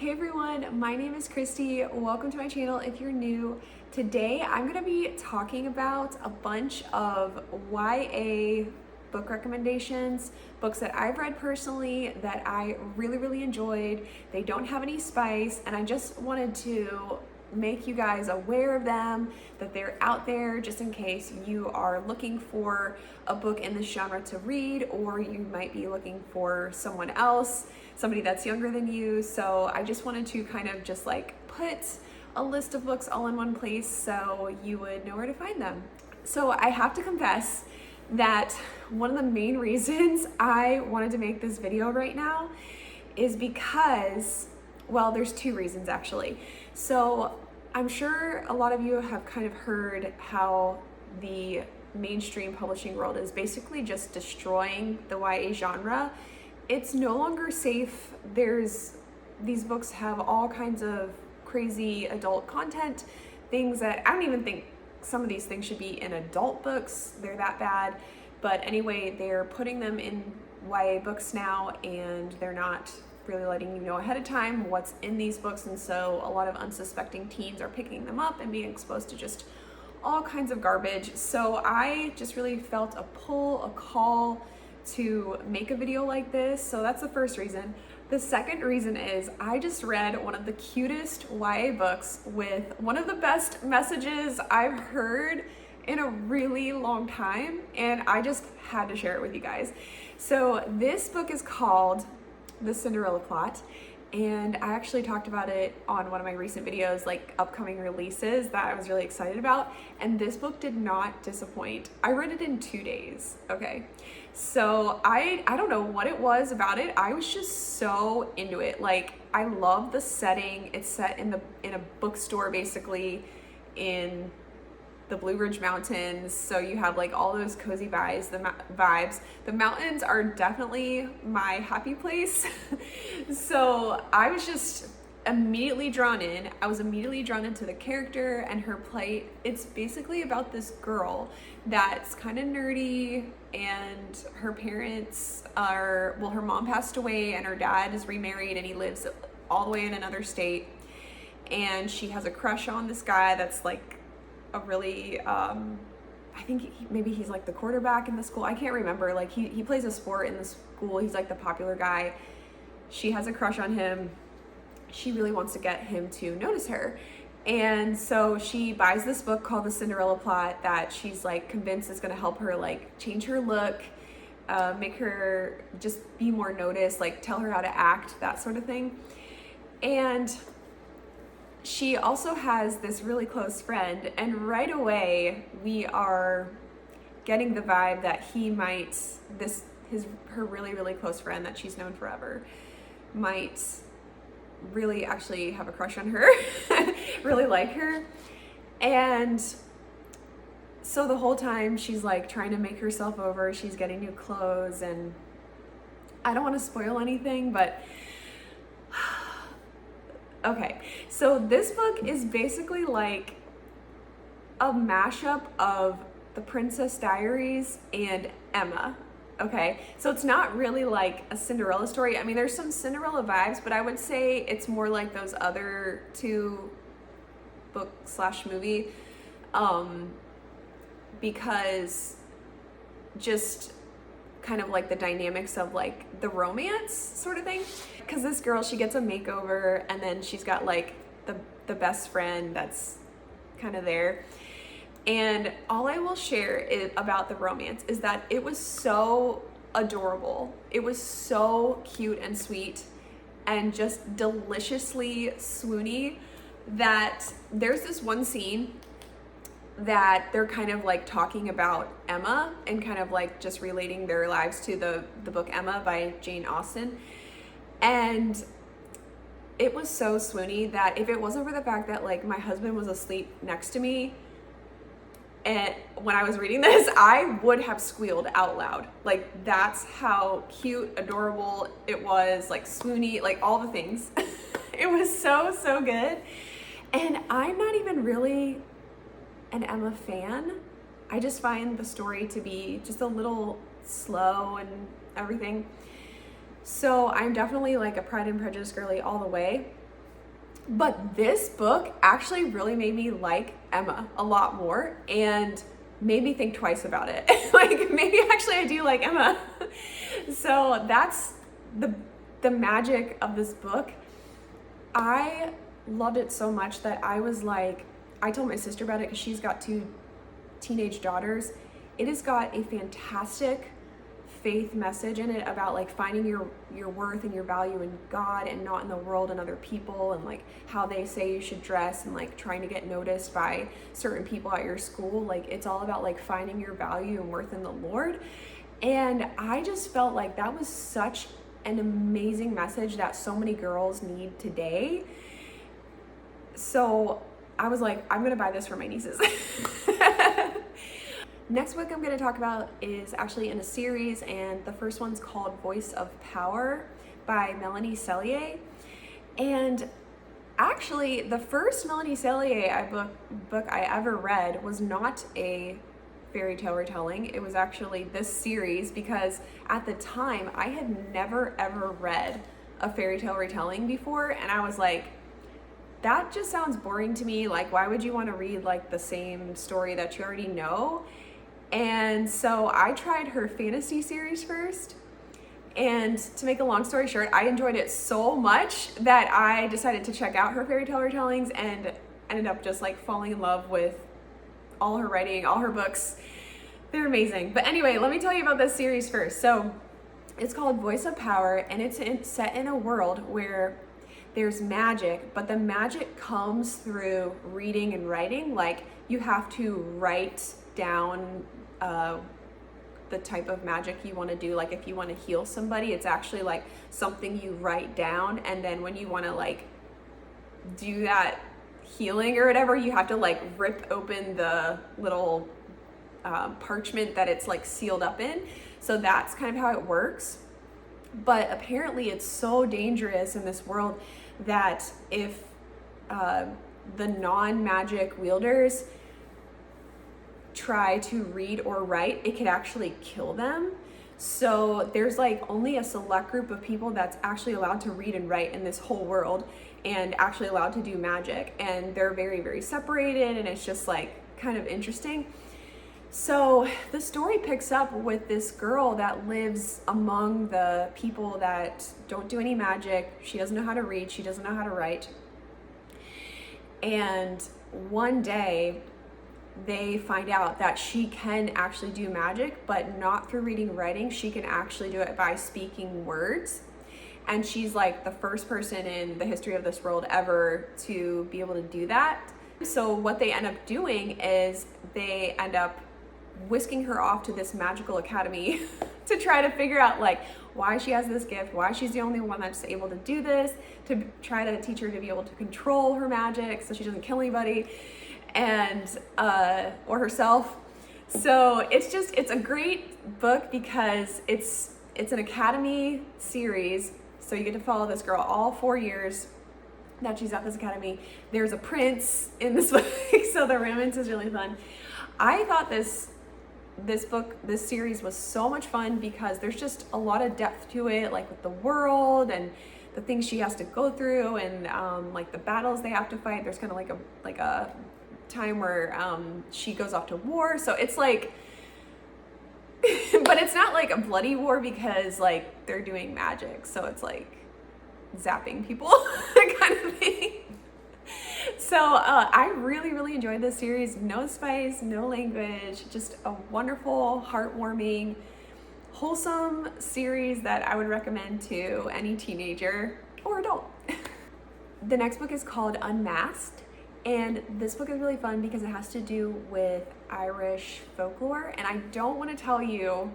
Hey everyone, my name is Christy. Welcome to my channel if you're new. Today I'm going to be talking about a bunch of YA book recommendations, books that I've read personally that I really enjoyed. They don't have any spice, and I just wanted to make you guys aware of them, that they're out there just in case you are looking for a book in this genre to read, or you might be looking for someone else, somebody that's younger than you. So I just wanted to kind of just like put a list of books all in one place so you would know where to find them. So I have to confess that one of the main reasons I wanted to make this video right now is because, well, there's two reasons actually. So I'm sure a lot of you have kind of heard how the mainstream publishing world is basically just destroying the YA genre. It's no longer safe. These books have all kinds of crazy adult content, things that I don't even think some of these things should be in adult books. They're that bad. But anyway, they're putting them in YA books now, and they're not really letting you know ahead of time what's in these books, and so a lot of unsuspecting teens are picking them up and being exposed to just all kinds of garbage. So I just really felt a call to make a video like this. So that's the first reason. The second reason is I just read one of the cutest YA books with one of the best messages I've heard in a really long time, and I just had to share it with you guys. So this book is called The Cinderella Plot, and I actually talked about it on one of my recent videos, like upcoming releases that I was really excited about, and this book did not disappoint. I read it in 2 days, okay? So I don't know what it was about it. I was just so into it. Like, I love the setting. It's set in a bookstore, basically in the Blue Ridge Mountains, so you have like all those cozy vibes. The mountains are definitely my happy place. So I was just immediately drawn in. I was immediately drawn into the character and her plight. It's basically about this girl that's kind of nerdy, and her parents are, well, her mom passed away and her dad is remarried and he lives all the way in another state, and she has a crush on this guy that's like a really, I think maybe he's like the quarterback in the school. I can't remember. Like he plays a sport in the school. He's like the popular guy. She has a crush on him. She really wants to get him to notice her. And so she buys this book called The Cinderella Plot that she's like convinced is going to help her like change her look, make her just be more noticed, like tell her how to act, that sort of thing. And she also has this really close friend, and right away we are getting the vibe that he might, her really close friend that she's known forever, might really actually have a crush on her, really like her. And so the whole time she's like trying to make herself over, she's getting new clothes, and I don't want to spoil anything, but okay, so this book is basically like a mashup of The Princess Diaries and Emma, okay? So it's not really like a Cinderella story. I mean, there's some Cinderella vibes, but I would say it's more like those other two book/movie, because just kind of like the dynamics of like the romance sort of thing. Because this girl, she gets a makeover, and then she's got like the best friend that's kind of there. And all I will share about the romance is that it was so adorable. It was so cute and sweet and just deliciously swoony that there's this one scene that they're kind of like talking about Emma and kind of like just relating their lives to the book Emma by Jane Austen. And it was so swoony that if it wasn't for the fact that like my husband was asleep next to me and when I was reading this, I would have squealed out loud. Like, that's how cute, adorable it was, like swoony, like all the things. It was so good. And I'm not even really an Emma fan. I just find the story to be just a little slow and everything. So I'm definitely like a Pride and Prejudice girly all the way. But this book actually really made me like Emma a lot more and made me think twice about it. Like, maybe actually I do like Emma. So that's the magic of this book. I loved it so much that I was like, I told my sister about it because she's got 2 teenage daughters. It has got a fantastic faith message in it about like finding your worth and your value in God and not in the world and other people, and like how they say you should dress, and like trying to get noticed by certain people at your school. Like, it's all about like finding your value and worth in the Lord. And I just felt like that was such an amazing message that so many girls need today. So I was like, I'm gonna buy this for my nieces. Next book I'm going to talk about is actually in a series, and the first one's called Voice of Power by Melanie Sellier. And actually, the first Melanie Sellier book I ever read was not a fairy tale retelling. It was actually this series, because at the time I had never ever read a fairy tale retelling before, and I was like, that just sounds boring to me. Like, why would you want to read like the same story that you already know? And so I tried her fantasy series first, and to make a long story short, I enjoyed it so much that I decided to check out her fairy tale retellings and ended up just like falling in love with all her writing, all her books. They're amazing. But anyway, let me tell you about this series first. So it's called Voice of Power, and it's set in a world where there's magic, but the magic comes through reading and writing. Like, you have to write down the type of magic you want to do. Like, if you want to heal somebody, it's actually like something you write down, and then when you want to like do that healing or whatever, you have to like rip open the little parchment that it's like sealed up in. So that's kind of how it works. But apparently it's so dangerous in this world that if the non-magic wielders try to read or write, it could actually kill them. So there's like only a select group of people that's actually allowed to read and write in this whole world, and actually allowed to do magic, and they're very, very separated, and it's just like kind of interesting. So the story picks up with this girl that lives among the people that don't do any magic. She doesn't know how to read, she doesn't know how to write. And one day they find out that she can actually do magic, but not through reading and writing. She can actually do it by speaking words. And she's like the first person in the history of this world ever to be able to do that. So what they end up doing is they end up whisking her off to this magical academy to try to figure out like why she has this gift, why she's the only one that's able to do this, to try to teach her to be able to control her magic so she doesn't kill anybody, and or herself. So it's a great book because it's an academy series. So you get to follow this girl all 4 years that she's at this academy. There's a prince in this book, so the romance is really fun. I thought this series was so much fun because there's just a lot of depth to it, like with the world and the things she has to go through, and like the battles they have to fight. There's kind of like a time where she goes off to war. So it's like, but it's not like a bloody war because like they're doing magic. So it's like zapping people kind of thing. So I really, really enjoyed this series. No spice, no language, just a wonderful, heartwarming, wholesome series that I would recommend to any teenager or adult. The next book is called Unmasked, and this book is really fun because it has to do with Irish folklore, and I don't want to tell you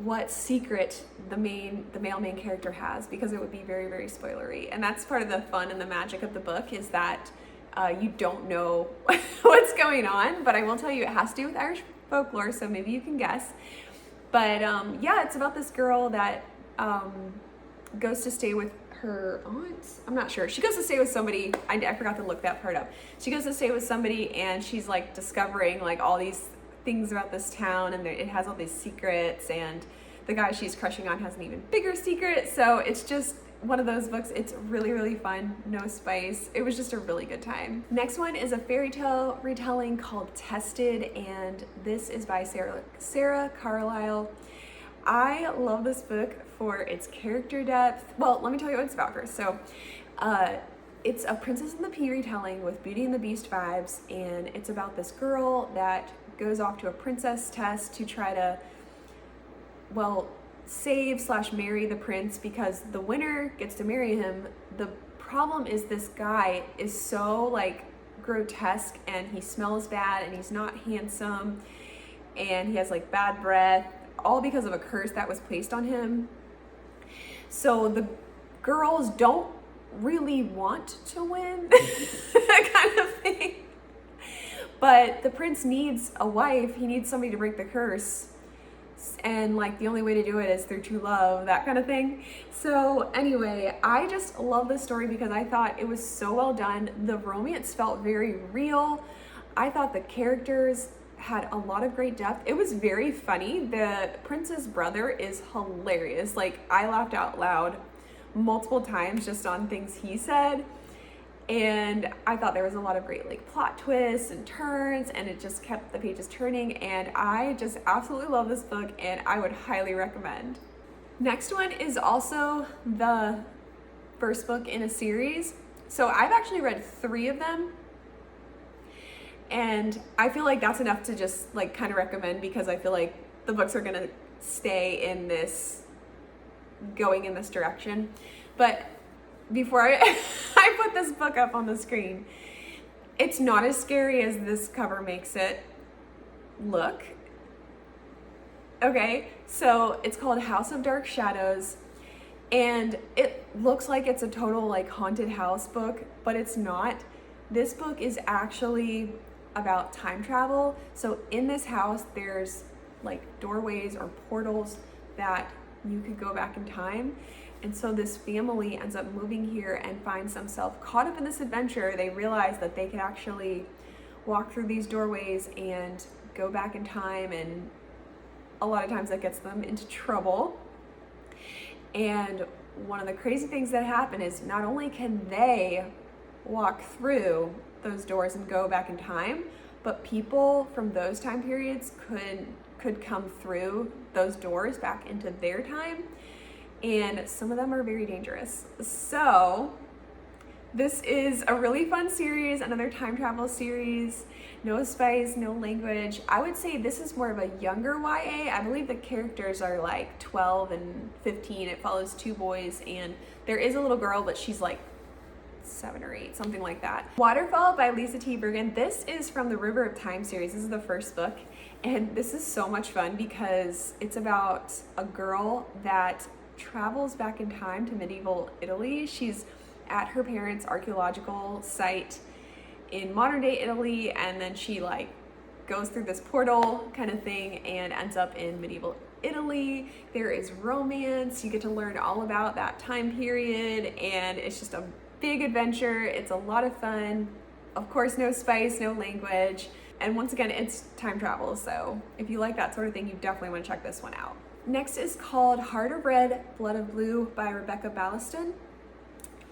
what secret the male main character has because it would be very, very spoilery. And that's part of the fun and the magic of the book, is that you don't know what's going on, but I will tell you it has to do with Irish folklore, so maybe you can guess. But yeah, it's about this girl that goes to stay with her aunt. I'm not sure. She goes to stay with somebody. I forgot to look that part up. She goes to stay with somebody, and she's like discovering like all these things about this town, and it has all these secrets, and the guy she's crushing on has an even bigger secret. So it's one of those books. It's really, really fun, no spice. It was just a really good time. Next one is a fairy tale retelling called Tested, and this is by Sarah Carlisle. I love this book for its character depth. Well, let me tell you what it's about first. So, it's a Princess and the Pea retelling with Beauty and the Beast vibes, and it's about this girl that goes off to a princess test to try to, well, save/marry the prince, because the winner gets to marry him. The problem is this guy is so like grotesque, and he smells bad, and he's not handsome, and he has like bad breath, all because of a curse that was placed on him. So the girls don't really want to win, kind of thing. But the prince needs a wife, he needs somebody to break the curse. And like the only way to do it is through true love, that kind of thing. So anyway, I just love this story because I thought it was so well done. The romance felt very real. I thought the characters had a lot of great depth. It was very funny. The prince's brother is hilarious. Like, I laughed out loud multiple times just on things he said. And I thought there was a lot of great like plot twists and turns, and it just kept the pages turning, and I just absolutely love this book, and I would highly recommend. Next one is also the first book in a series. So I've actually read 3 of them, and I feel like that's enough to just like kind of recommend, because I feel like the books are gonna stay in this, going in this direction. But before I put this book up on the screen, it's not as scary as this cover makes it look. Okay, so it's called House of Dark Shadows, and it looks like it's a total like haunted house book, but it's not. This book is actually about time travel. So in this house, there's like doorways or portals that you could go back in time. And so this family ends up moving here and finds themselves caught up in this adventure. They realize that they can actually walk through these doorways and go back in time, and a lot of times that gets them into trouble. And one of the crazy things that happen is not only can they walk through those doors and go back in time, but people from those time periods could come through those doors back into their time. And some of them are very dangerous. So this is a really fun series, another time travel series. No spice, no language. I would say this is more of a younger YA. I believe the characters are like 12 and 15. It follows 2 boys, and there is a little girl, but she's like 7 or 8, something like that. Waterfall by Lisa T. Bergen. This is from the River of Time series. This is the first book, and this is so much fun because it's about a girl that travels back in time to medieval Italy. She's at her parents' archaeological site in modern day Italy, and then she like goes through this portal kind of thing and ends up in medieval Italy. There is romance. You get to learn all about that time period, and it's just a big adventure. It's a lot of fun. Of course, no spice, no language. And once again, it's time travel. So if you like that sort of thing, you definitely want to check this one out. Next is called Heart of Red, Blood of Blue by Rebecca Ballaston.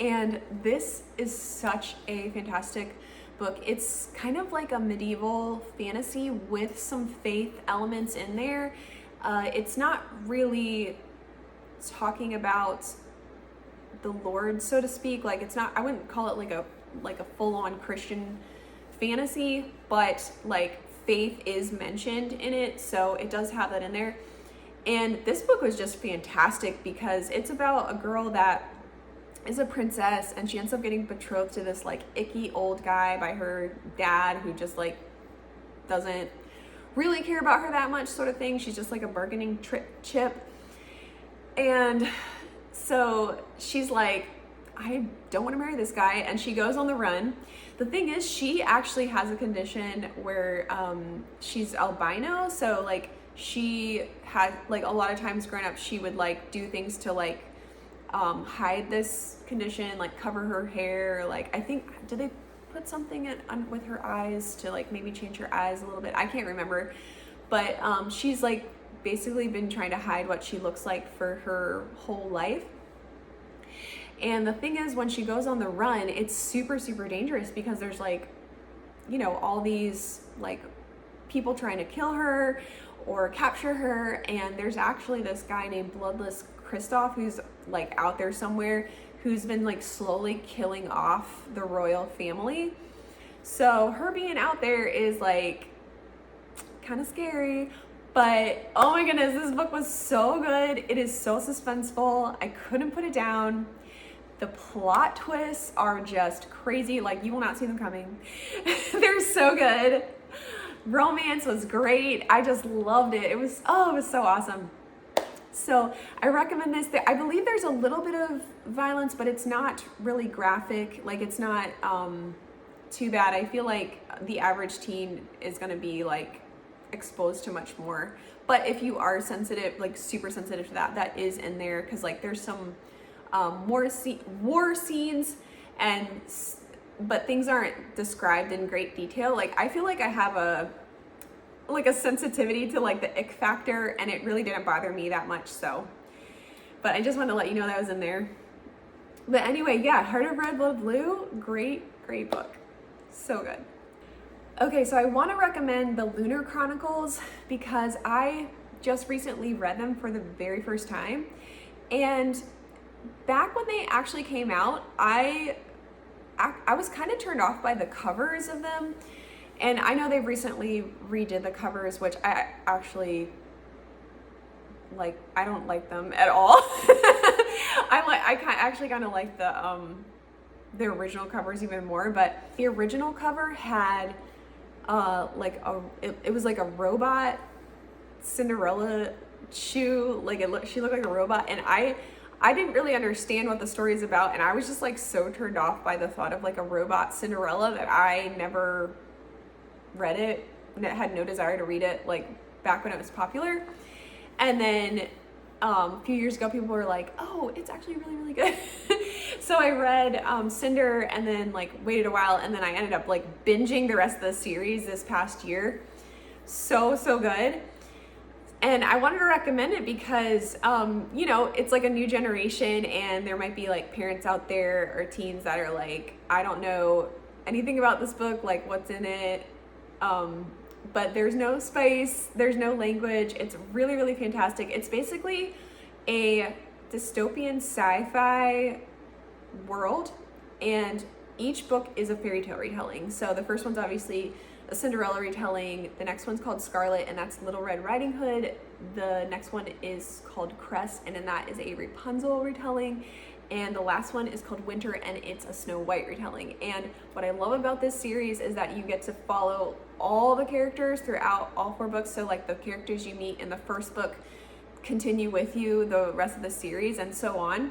And this is such a fantastic book. It's kind of like a medieval fantasy with some faith elements in there. It's not really talking about the Lord, so to speak. Like, it's not, I wouldn't call it like a full-on Christian fantasy, but like faith is mentioned in it, so it does have that in there. And this book was just fantastic because it's about a girl that is a princess, and she ends up getting betrothed to this like icky old guy by her dad, who just like doesn't really care about her that much, sort of thing. She's just like a bargaining chip. And so she's like, I don't want to marry this guy, and she goes on the run. The thing is, she actually has a condition where she's albino, so like she had like a lot of times growing up, she would like do things to like hide this condition, like cover her hair. Like, I think, did they put something with her eyes to like maybe change her eyes a little bit? I can't remember, but she's like basically been trying to hide what she looks like for her whole life. And the thing is, when she goes on the run, it's super, super dangerous because there's like, you know, all these like people trying to kill her or capture her. And there's actually this guy named Bloodless Kristoff who's like out there somewhere, who's been like slowly killing off the royal family. So her being out there is like kind of scary. But oh my goodness, this book was so good. It is so suspenseful. I couldn't put it down. The plot twists are just crazy. Like, you will not see them coming. They're so good. Romance was great. I just loved it. It was so awesome. So I recommend this. I believe there's a little bit of violence, but it's not really graphic. Like, it's not too bad. I feel like the average teen is going to be like exposed to much more. But if you are sensitive, like super sensitive to that, that is in there, because like there's some war scenes, but things aren't described in great detail. Like, I feel like I have a sensitivity to like the ick factor, and it really didn't bother me that much. So, but I just wanted to let you know that was in there. But anyway, yeah, Heart of Red, Blood of Blue, great book, so good. Okay, so I want to recommend the Lunar Chronicles because I just recently read them for the very first time. And back when they actually came out, I was kind of turned off by the covers of them. And I know they've recently redid the covers, which I actually like. I don't like them at all. I actually kind of like the original covers even more. But the original cover had it was like a robot Cinderella shoe. Like, she looked like a robot, and I didn't really understand what the story is about, and I was just like so turned off by the thought of like a robot Cinderella that I never read it and had no desire to read it, like back when it was popular. And then a few years ago, people were like, oh, it's actually really, really good. So I read Cinder, and then like waited a while, and then I ended up like binging the rest of the series this past year. So good. And I wanted to recommend it because, you know, it's like a new generation, and there might be like parents out there or teens that are like, I don't know anything about this book, like what's in it. But there's no spice, there's no language. It's really, really fantastic. It's basically a dystopian sci-fi world, and each book is a fairy tale retelling. So the first one's obviously a Cinderella retelling. The next one's called Scarlet, and that's Little Red Riding Hood. The next one is called Cress, and then that is a Rapunzel retelling. And the last one is called Winter, and it's a Snow White retelling. And what I love about this series is that you get to follow all the characters throughout all 4 books. So like the characters you meet in the first book continue with you the rest of the series, and so on.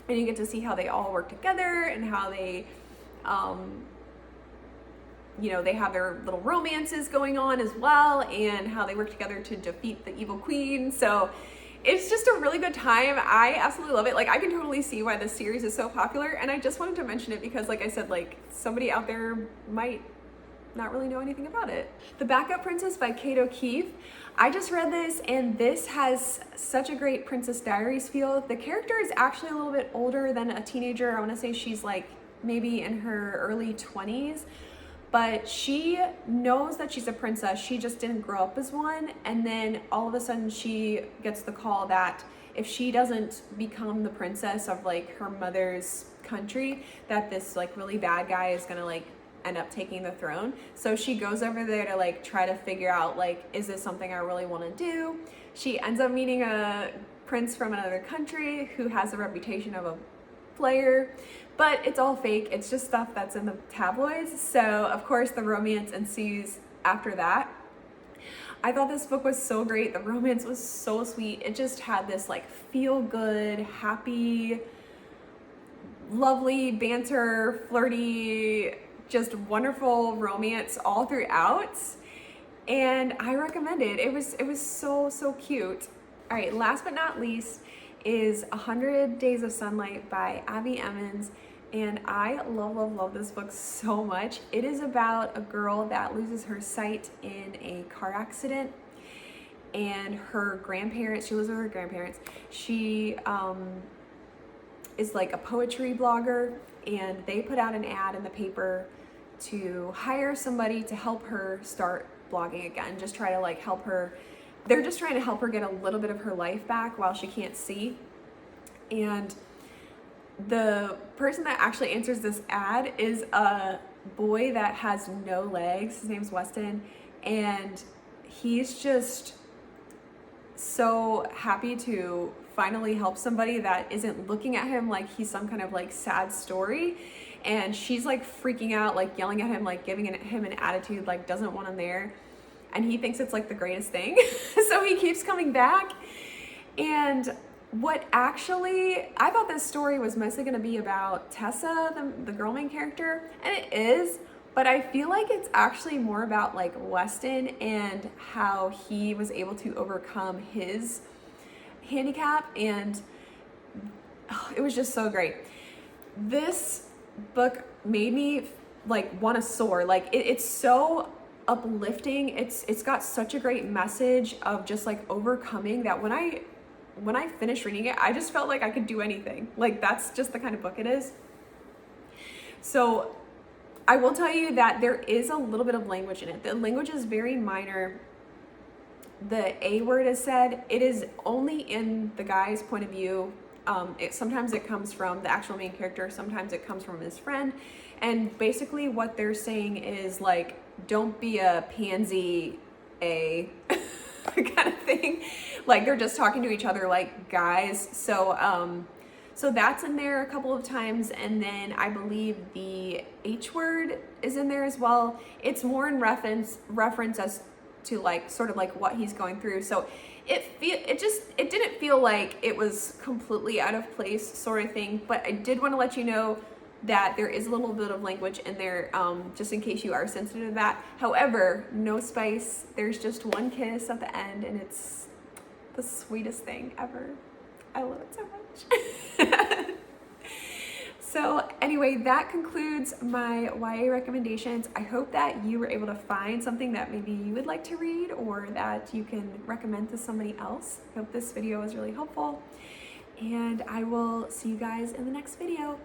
And you get to see how they all work together, and how they you know, they have their little romances going on as well, and how they work together to defeat the evil queen. So it's just a really good time. I absolutely love it. Like, I can totally see why this series is so popular, and I just wanted to mention it because, like I said, like somebody out there might not really know anything about it. The Backup Princess by Kate O'Keefe. I just read this, and this has such a great Princess Diaries feel. The character is actually a little bit older than a teenager. I want to say she's like maybe in her early 20s. But she knows that she's a princess. She just didn't grow up as one. And then all of a sudden she gets the call that if she doesn't become the princess of like her mother's country, that this like really bad guy is gonna like end up taking the throne. So she goes over there to like try to figure out like, is this something I really want to do? She ends up meeting a prince from another country who has a reputation of a player, but it's all fake. It's just stuff that's in the tabloids. So of course the romance ensues after that. I thought this book was so great. The romance was so sweet. It just had this like feel good, happy, lovely banter, flirty, just wonderful romance all throughout. And I recommend it. It was so cute. All right, last but not least is 100 Days of Sunlight by Abby Emmons. And I love this book so much. It is about a girl that loses her sight in a car accident, and her grandparents, she lives with her grandparents. She is like a poetry blogger, and they put out an ad in the paper to hire somebody to help her start blogging again, just try to like help her. They're just trying to help her get a little bit of her life back while she can't see. And the person that actually answers this ad is a boy that has no legs. His name's Weston, and he's just so happy to finally help somebody that isn't looking at him like he's some kind of like sad story. And she's like freaking out, like yelling at him, like giving him an attitude, like doesn't want him there. And he thinks it's like the greatest thing. So he keeps coming back. And what actually, I thought this story was mostly going to be about Tessa, the girl main character, and it is, but I feel like it's actually more about like Weston and how he was able to overcome his handicap, and it was just so great. This book made me like want to soar. Like it's so uplifting. It's got such a great message of just like overcoming, that when I finished reading it, I just felt like I could do anything. Like that's just the kind of book it is. So I will tell you that there is a little bit of language in it. The language is very minor. The A word is said. It is only in the guy's point of view. Sometimes it comes from the actual main character. Sometimes it comes from his friend. And basically what they're saying is like, don't be a pansy, A kind of thing. Like they're just talking to each other like guys. So so that's in there a couple of times, and then I believe the H word is in there as well. It's more in reference as to like sort of like what he's going through. So it didn't feel like it was completely out of place sort of thing, but I did want to let you know that there is a little bit of language in there, just in case you are sensitive to that. However, no spice. There's just one kiss at the end, and it's the sweetest thing ever. I love it so much. So anyway, that concludes my YA recommendations. I hope that you were able to find something that maybe you would like to read, or that you can recommend to somebody else. I hope this video was really helpful, and I will see you guys in the next video.